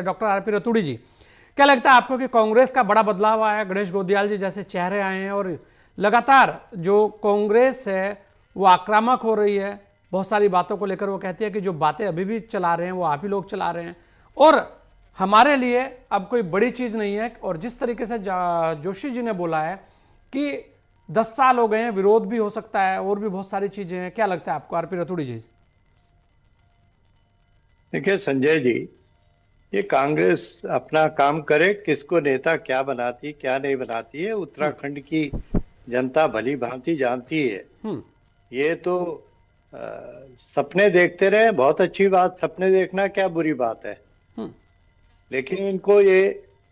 Doctor RP Raturi जी, क्या लगता है आपको कि कांग्रेस का बड़ा बदलाव आया है, गणेश गोंदियाल जी जैसे चेहरे आए हैं और लगातार जो कांग्रेस है वो आक्रामक हो रही है, बहुत सारी बातों को लेकर वो कहती है कि जो बातें अभी भी चला रहे हैं वो आप ही लोग चला रहे हैं और हमारे लिए अब कोई बड़ी चीज नहीं है। और जिस तरीके से जोशी जी ने बोला है कि 10 साल हो गए हैं, विरोध भी हो सकता है और भी बहुत सारी चीजें हैं, क्या लगता है आपको आरपी रतूड़ी जी? देखिए संजय जी, ये कांग्रेस अपना काम करे, किसको नेता क्या बनाती क्या नहीं बनाती है उत्तराखंड की जनता भली भांति जानती है। हम्म। ये तो अ, सपने देखते रहे, बहुत अच्छी बात, सपने देखना क्या बुरी बात है। हम्म। लेकिन इनको ये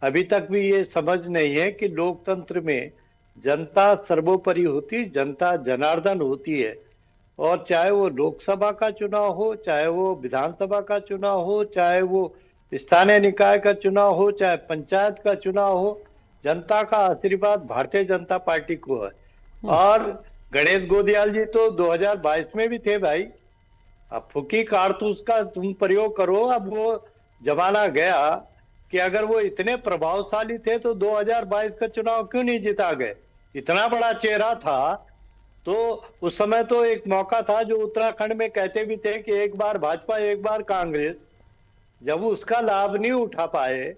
अभी तक भी ये समझ नहीं है कि लोकतंत्र में जनता सर्वोपरि होती, जनता जनार्दन होती है। और चाहे वो लोकसभा का चुनाव हो, चाहे वो विधानसभा का चुनाव हो, चाहे वो स्थानीय निकाय का चुनाव हो, चाहे पंचायत का चुनाव हो, जनता का आशीर्वाद भारतीय जनता पार्टी को है। और गणेश गोदियाल जी तो 2022 में भी थे भाई। अब फुकी कारतूस का तुम प्रयोग करो, अब वो जमाना गया कि अगर वो इतने प्रभावशाली थे तो 2022 का चुनाव क्यों नहीं जीता गए। इतना बड़ा चेहरा था तो उस समय तो एक मौका था जो उत्तराखंड में कहते भी थे कि एक बार भाजपा एक बार कांग्रेस। जब वो उसका लाभ नहीं उठा पाए,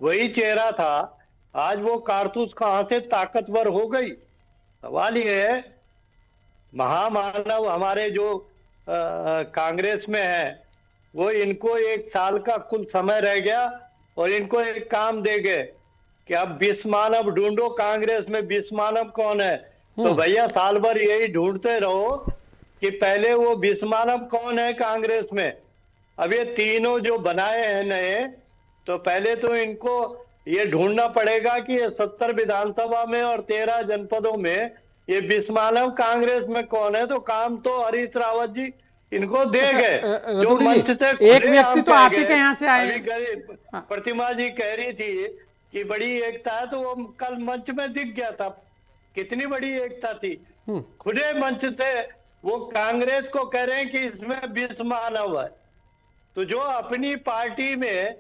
वही चेहरा था, आज वो कारतूस कहां से ताकतवर हो गई। सवाल ये है, महामानव हमारे जो कांग्रेस में है, वो इनको एक साल का कुल समय रह गया और इनको एक काम दे गए कि अब 20 मानव ढूंढो। कांग्रेस में 20 मानव कौन है? तो भैया साल भर यही ढूंढते रहो कि पहले वो 20 मानव कौन है कांग्रेस में। अब ये तीनों जो बनाए हैं नए, तो पहले तो इनको ये ढूंढना पड़ेगा कि ये 70 विधानसभा में और 13 जनपदों में ये 20 मानव कांग्रेस में कौन है। तो काम तो हरीश रावत जी इनको दे अच्छा, गए, जो रतूड़ी जी, मंच से एक व्यक्ति खुलेआम तो कह आप ही के गए। यहां से आए अभी हैं। गरीब हाँ। प्रतिमा जी कह रही थी कि बड़ी एकता है, तो वो कल मंच में दिख गया था कितनी बड़ी एकता थी। खुले मंच से वो कांग्रेस को कह रहे हैं कि इसमें 20 मानव है। तो जो अपनी पार्टी में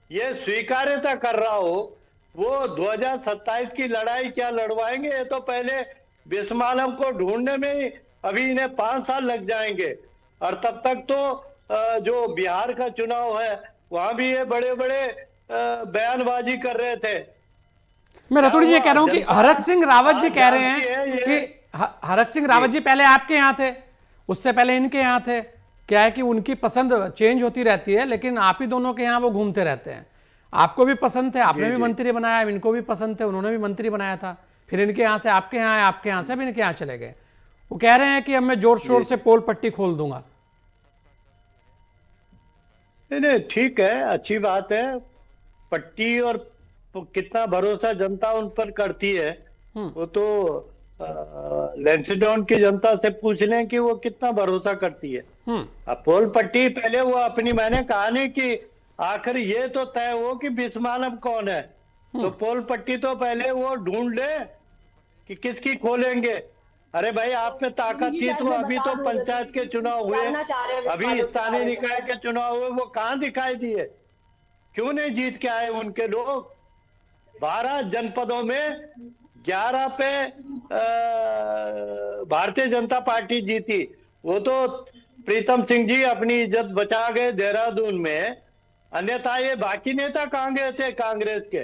ये स्वीकार्यता कर रहा हो, वो 2027 की लड़ाई क्या लड़वाएंगे? ये तो पहले बिस्मानव को ढूंढने में ही अभी इन्हें 5 साल लग जाएंगे। और तब तक तो जो बिहार का चुनाव है वहां भी ये बड़े बड़े बयानबाजी कर रहे थे। मैं क्या रतूड़ी जी ये कह हुआ? रहा हूं कि जनता हरक सिंह रावत जी आज कह रहे हैं जानती है कि ये। हरक सिंह जी रावत जी पहले आपके यहां थे, उससे पहले इनके यहां थे। क्या है कि उनकी पसंद चेंज होती रहती है, लेकिन आप ही दोनों के यहां वो घूमते रहते हैं। आपको भी पसंद थे, आपने जी भी जी। मंत्री बनाया, इनको भी पसंद थे, उन्होंने भी मंत्री बनाया था। फिर इनके यहां से आपके यहां आए, आपके यहां से भी इनके यहां चले गए। वो कह रहे हैं कि अब मैं जोर जी शोर से जी। पोल पट्टी खोल दूंगा। नहीं नहीं, ठीक है, अच्छी बात है। पट्टी और कितना भरोसा जनता उन पर करती है, वो तो लेंसडाउन की जनता से पूछ लें कि वो कितना भरोसा करती है। अब पोल पट्टी पहले वो अपनी, मैंने कहा नहीं कि आखिर ये तो तय हो कि बिस्मानव कौन है। तो पोल पट्टी तो पहले वो ढूंढ ले कि किसकी खोलेंगे। अरे भाई, आप में मोदी ताकत जी थी शायद तो मैं अभी बता तो दूं पंचायत रतूड़ी के जी, चुनाव हुए, जानना चाह रहे हैं अभी विस्मानव के स्थानीय बारे में। निकाय के चुनाव हुए, वो कहाँ दिखाई दिए? क्यों नहीं जीत के आए उनके लोग? 12 जनपदों में 11 पे भारतीय जनता पार्टी जीती। वो तो प्रीतम सिंह जी अपनी इज्जत बचा गए देहरादून में, अन्यथा ये बाकी नेता कहाँ गए थे कांग्रेस के?